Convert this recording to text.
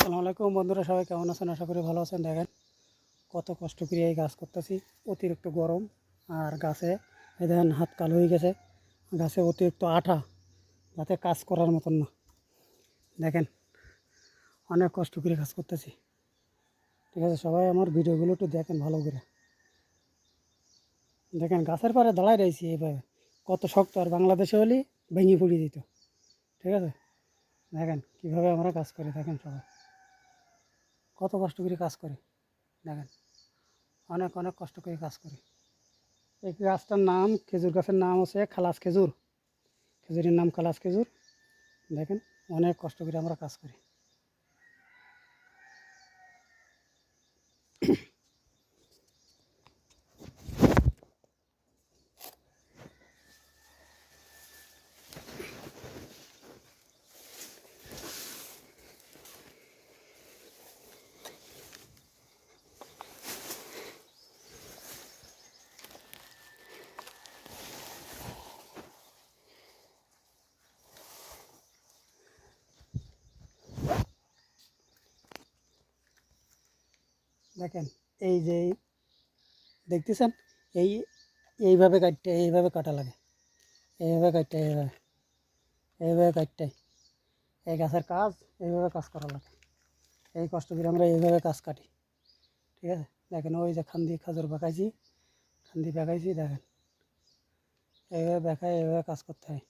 আসসালামু আলাইকুম বন্ধুরা, সবাই কেমন আছেন? আশা করি ভালো আছেন। দেখেন কত কষ্ট করে এই গাছ করতেছি, অতিরিক্ত গরম। আর গাছে এই দেখেন হাত কালো হয়ে গেছে, গাছে অতিরিক্ত আঠা, যাতে কাজ করার মতন না। দেখেন অনেক কষ্ট করে কাজ করতেছি। ঠিক আছে, সবাই আমার ভিডিওগুলো একটু দেখেন ভালো করে। দেখেন গাছের পাড়ে দাঁড়ায় রয়েছি এইভাবে, কত শক্ত। আর বাংলাদেশে হলে ভেঙে পড়িয়ে দিত। ঠিক আছে, দেখেন কীভাবে আমরা কাজ করি। দেখেন সবাই কত কষ্ট করে কাজ করি। দেখেন অনেক অনেক কষ্ট করে কাজ করি। এই গাছটার নাম, খেজুর গাছের নাম হচ্ছে খালাস খেজুর। খেজুরের নাম খালাস খেজুর। দেখেন অনেক কষ্ট করে আমরা কাজ করি। দেখেন এই যে দেখতেছেন, এই এইভাবে কাটতে, এইভাবে কাটা লাগে, এইভাবে কাটতে, এইভাবে এইভাবে কাটতে। এই গাছের কাজ এইভাবে কাজ করা লাগে। এই কষ্ট করে আমরা এইভাবে কাজ কাটি। ঠিক আছে, দেখেন ওই যে খান্দি খাজুর পাকাইছি, খান্দি পাকাইছি। দেখেন এইভাবে দেখায়, এইভাবে কাজ করতে হয়।